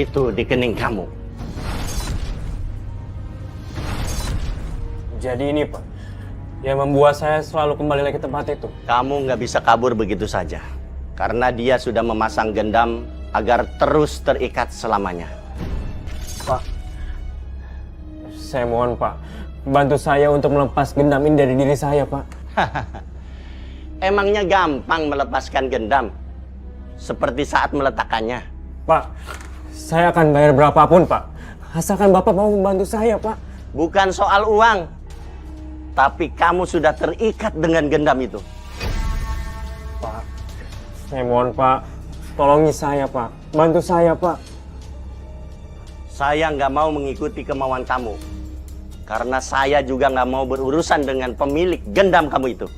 itu di kening kamu. Jadi ini Pak, yang membuat saya selalu kembali lagi ke tempat itu. Kamu nggak bisa kabur begitu saja. Karena dia sudah memasang gendam agar terus terikat selamanya. Pak, saya mohon Pak, bantu saya untuk melepas gendam ini dari diri saya Pak. Emangnya gampang melepaskan gendam? Seperti saat meletakkannya. Pak, saya akan bayar berapapun Pak. Asalkan Bapak mau membantu saya Pak. Bukan soal uang. Tapi kamu sudah terikat dengan gendam itu. Pak, saya mohon Pak, tolongi saya Pak, bantu saya Pak. Saya nggak mau mengikuti kemauan kamu. Karena saya juga nggak mau berurusan dengan pemilik gendam kamu itu.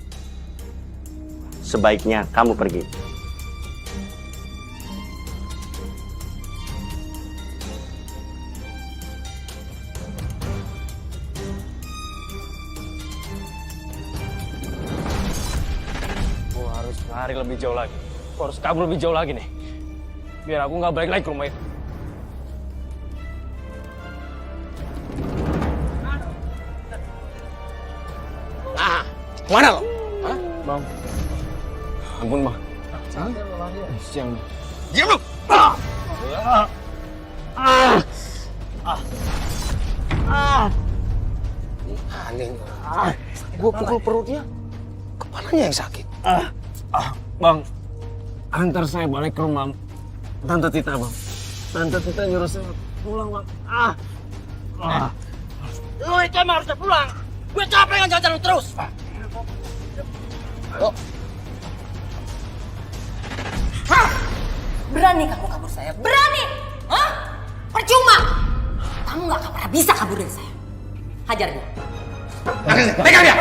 Sebaiknya kamu pergi. Lari lebih jauh lagi. Aku harus kabur lebih jauh lagi nih. Biar aku nggak balik lagi ke rumah itu. Ah, mana lo? Hah? Bang. Ampun Bang. Siang. Diam lu! Aneh. Gua pukul perutnya, kepalanya yang sakit. Bang, antar saya balik ke rumah Tante Tita Bang. Tante Tita nyuruh saya pulang Bang. Lu itu emang harusnya pulang. Gue capek dengan jalan lu terus. Oh. Hah? Berani kamu kabur saya? Berani? Hah? Percuma! Kamu gak akan pernah bisa kabur dari saya. Hajar dia. Pegang dia.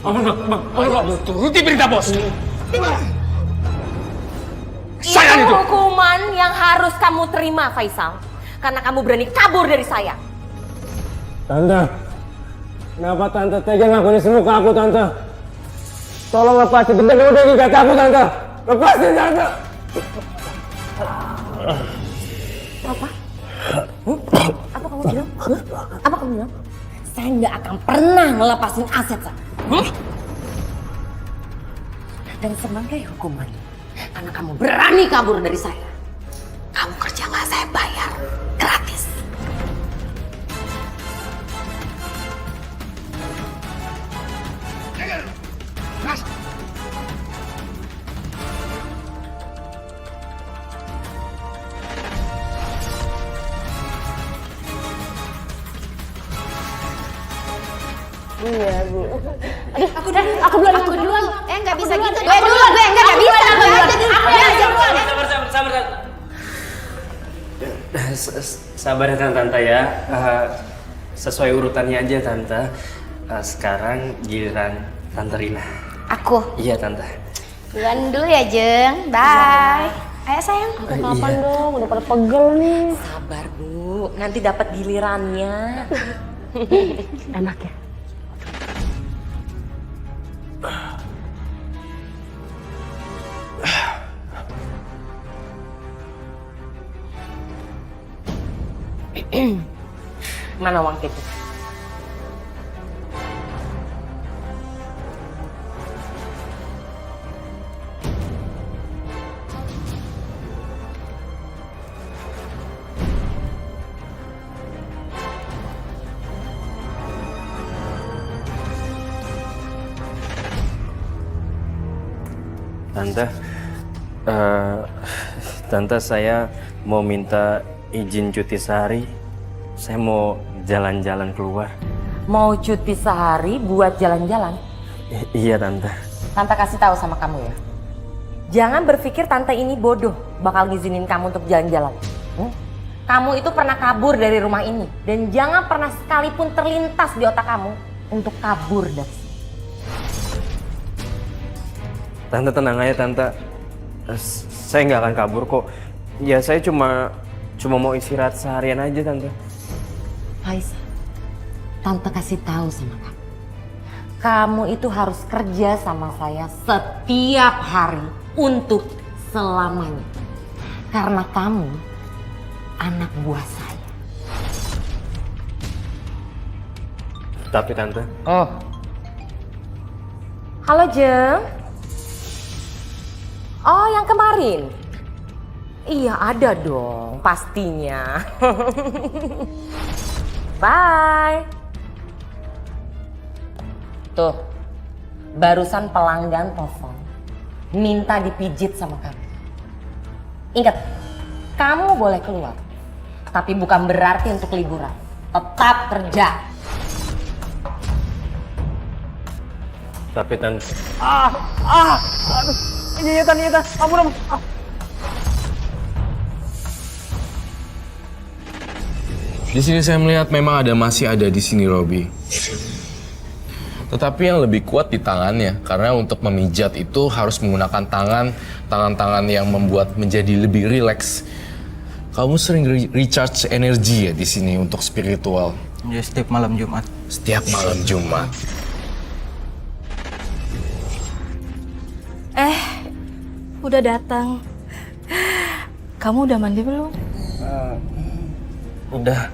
Bang, Turuti perintah bos. Itu hukuman yang harus kamu terima, Faisal. Karena kamu berani kabur dari saya. Tante, kenapa Tante tega ngakuin semua ke aku, Tante? Tolong lepasin benda udah ikat aku, Tante. Lepasin, Tante. Apa? Apa kamu bilang? Apa kamu bilang? Saya nggak akan pernah ngelepasin aset saya. Dan sebagai hukuman, karena kamu berani kabur dari saya, kamu kerja nggak saya bayar, gratis. Iya, Bu. Aduh, aku duluan. Nggak bisa gitu. Gue duluan, nggak bisa. Sabar. Sabar ya Tante ya. Sesuai urutannya aja Tante. Sekarang giliran Tante Rina. Aku. Iya Tante. Duluan dulu ya, Jeng. Bye. Ayo sayang. Kapan dong? Udah pada pegel nih. Sabar Bu, nanti dapat gilirannya. Enak ya? Mana uang itu? Tante saya mau minta izin cuti sehari. Saya mau jalan-jalan keluar. Mau cuti sehari buat jalan-jalan? Iya Tante. Tante kasih tahu sama kamu ya. Jangan berpikir Tante ini bodoh bakal ngizinin kamu untuk jalan-jalan. Kamu itu pernah kabur dari rumah ini. Dan jangan pernah sekalipun terlintas di otak kamu untuk kabur dari sini. Tante tenang aja Tante. Saya nggak akan kabur kok. Ya saya cuma mau istirahat seharian aja Tante. Faisal, Tante kasih tahu sama kamu. Kamu itu harus kerja sama saya setiap hari untuk selamanya. Karena kamu anak buah saya. Tapi Tante, Halo Jeng. Oh, yang kemarin? Iya, ada dong, pastinya. Bye. Tuh, barusan pelanggan telepon, minta dipijit sama kamu. Ingat, kamu boleh keluar, tapi bukan berarti untuk liburan. Tetap kerja. tapi Tante. Aduh, nyetan, ampun. Di sini saya melihat memang masih ada di sini Robi. Tetapi yang lebih kuat di tangannya, karena untuk memijat itu harus menggunakan tangan yang membuat menjadi lebih rileks. Kamu sering recharge energi ya di sini untuk spiritual. Ya, setiap malam Jumat. Setiap malam Jumat. Udah datang. Kamu udah mandi belum? Udah.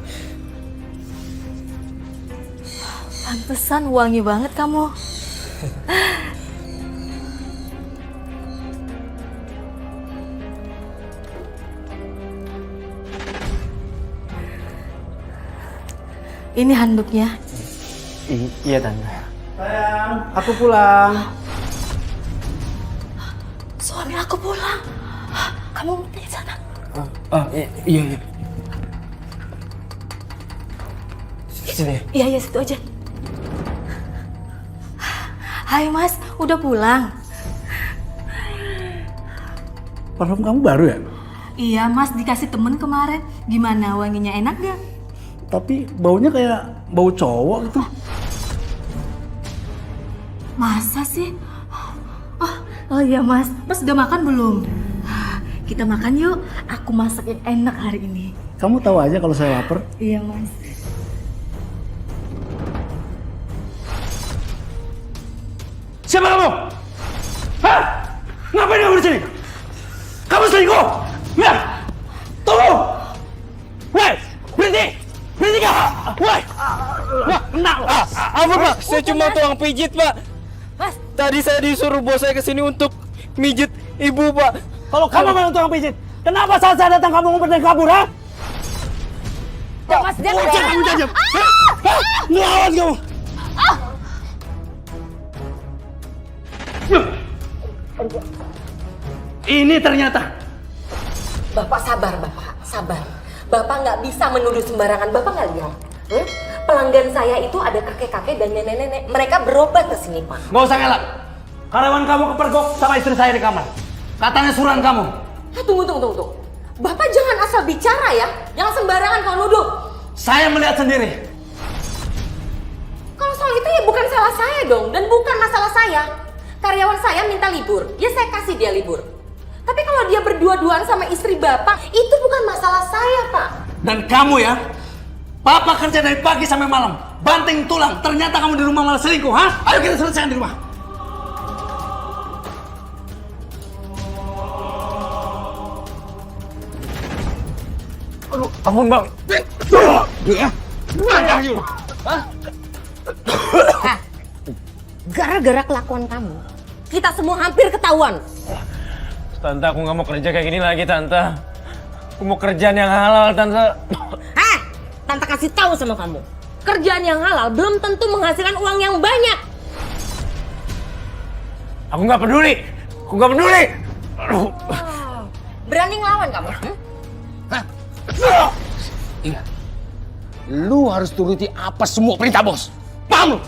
Pantesan wangi banget kamu. Ini handuknya. Iya Tante. Sayang, aku pulang. Suami aku pulang. Kamu di sana. Iya. Sini. Iya, situ aja. Hai Mas, udah pulang? Parfum kamu baru ya? Iya Mas, dikasih temen kemarin. Gimana, wanginya enak gak? Tapi baunya kayak bau cowok gitu. Masa sih? Oh iya Mas, Mas udah makan belum? Kita makan yuk, aku masak yang enak hari ini. Kamu tahu aja kalau saya lapar. Iya Mas. Siapa kamu? Hah? Ngapain kamu di sini? Kamu selingkuh? Ya! Tunggu! Woi! Berhenti! Berhenti kau! Woi! Wah, enak! Apa Pak? Saya cuma tukang pijit Pak. Mas. Tadi saya disuruh bos saya kesini untuk mijit ibu Pak. Kalau kamu memang tukang pijit, kenapa saat saya datang kamu ngumpet dan kabur, ha? Mas, jangan. Kamu tajam! Hah? Ngelawan kamu! Ini ternyata. Bapak sabar, Bapak. Sabar. Bapak nggak bisa menuduh sembarangan. Bapak nggak lihat? Pelanggan saya itu ada kakek-kakek dan nenek-nenek. Mereka berobat ke sini, Pak. Nggak usah ngelak. Karyawan kamu kepergok sama istri saya di kamar. Katanya suruhan kamu. Tunggu. Bapak jangan asal bicara ya. Jangan sembarangan kalau nuduh. Saya melihat sendiri. Kalau soal itu ya bukan salah saya dong. Dan bukan masalah saya. Karyawan saya minta libur. Ya saya kasih dia libur. Tapi kalau dia berdua-duaan sama istri Bapak, itu bukan masalah saya, Pak. Dan kamu ya, Papa kerja dari pagi sampai malam, banting tulang. Ternyata kamu di rumah malah selingkuh, ha? Ayo kita selesaikan di rumah. Aduh, ampun Bang. Gara-gara kelakuan kamu, kita semua hampir ketahuan. Tante, aku nggak mau kerja kayak gini lagi Tante. Aku mau kerjaan yang halal Tante. Tante kasih tahu sama kamu. Kerjaan yang halal belum tentu menghasilkan uang yang banyak. Aku nggak peduli. Aduh. Berani ngelawan kamu? Ingat, lu harus turuti apa semua perintah bos. Paham lu?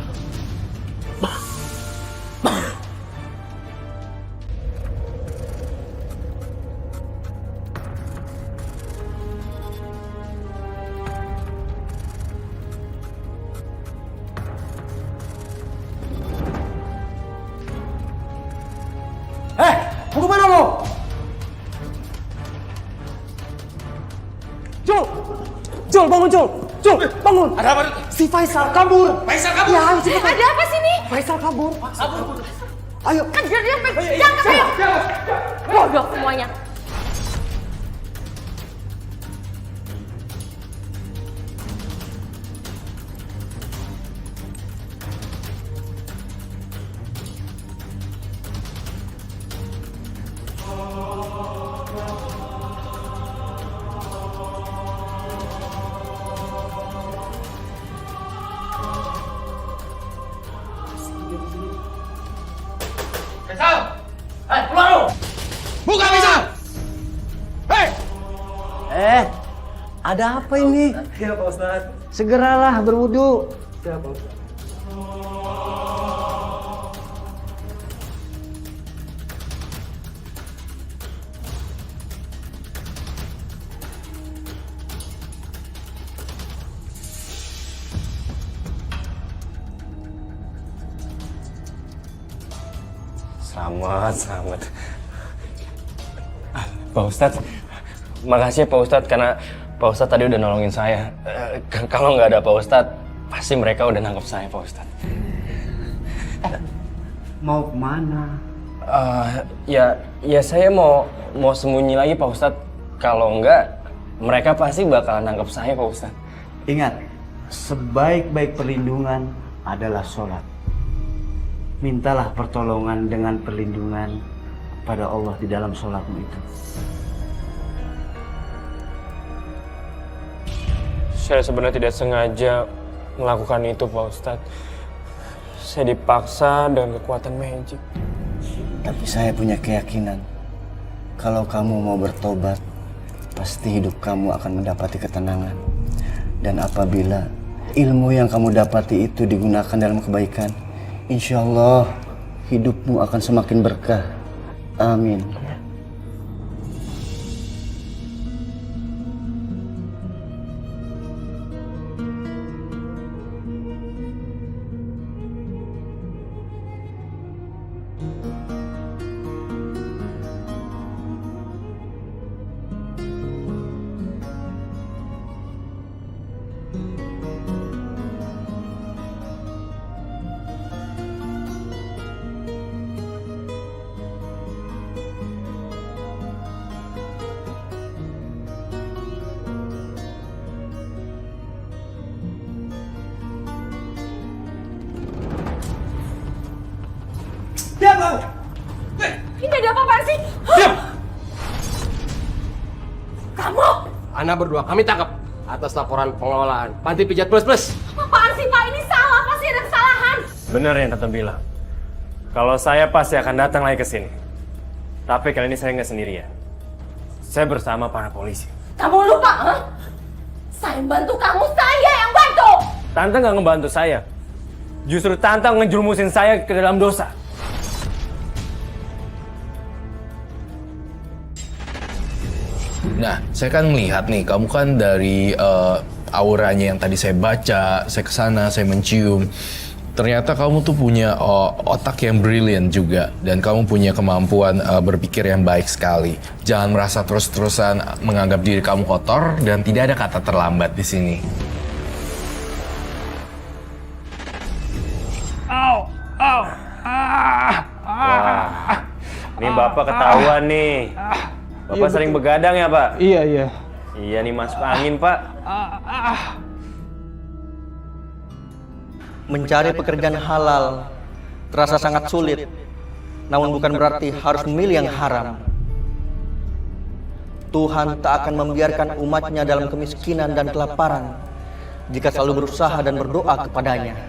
Mau kemana lo? Jul, bangun Jul, bangun. Ada apa? Si Faisal kabur. Faisal kabur? Ya, si Faisal. Ada apa sih nih? Faisal kabur. Ayo. Kejar dia, jangan ayo. Bodoh semuanya. Ada apa ini? Siap Pak Ustadz. Segeralah berwudu. Siap Pak Ustadz. Selamat. Pak Ustadz, makasih ya Pak Ustadz karena Pak Ustadz tadi udah nolongin saya. Kalau nggak ada Pak Ustadz, pasti mereka udah nangkep saya Pak Ustadz. Mau kemana? Ya saya mau sembunyi lagi Pak Ustadz. Kalau enggak, mereka pasti bakalan nangkep saya Pak Ustadz. Ingat, sebaik-baik perlindungan adalah sholat. Mintalah pertolongan dengan perlindungan pada Allah di dalam sholatmu itu. Saya sebenarnya tidak sengaja melakukan itu Pak Ustadz. Saya dipaksa dengan kekuatan magic. Tapi saya punya keyakinan, kalau kamu mau bertobat, pasti hidup kamu akan mendapati ketenangan. Dan apabila ilmu yang kamu dapati itu digunakan dalam kebaikan, insya Allah hidupmu akan semakin berkah. Amin. Ini ada apa sih? Kamu? Anda berdua kami tangkap atas laporan pengelolaan Panti Pijat Plus Plus. Apaan sih Pak? Ini salah, pasti ada kesalahan. Bener yang Tante bilang. Kalau saya pasti akan datang lagi ke sini. Tapi kali ini saya nggak sendirian. Saya bersama para polisi. Kamu lupa, huh? Saya bantu kamu, saya yang bantu. Tante nggak ngebantu saya. Justru Tante ngejerumusin saya ke dalam dosa. Nah, saya kan melihat nih, kamu kan dari auranya yang tadi saya baca, saya kesana, saya mencium. Ternyata kamu tuh punya otak yang brilian juga. Dan kamu punya kemampuan berpikir yang baik sekali. Jangan merasa terus-terusan menganggap diri kamu kotor dan tidak ada kata terlambat di sini. Wah, ini Bapak ketahuan nih. Bapak sering begadang ya, Pak? Iya. Iya nih, masuk angin, Pak. Mencari pekerjaan halal terasa sangat sulit, namun bukan berarti harus memilih yang haram. Tuhan tak akan membiarkan umatnya dalam kemiskinan dan kelaparan jika selalu berusaha dan berdoa kepadanya.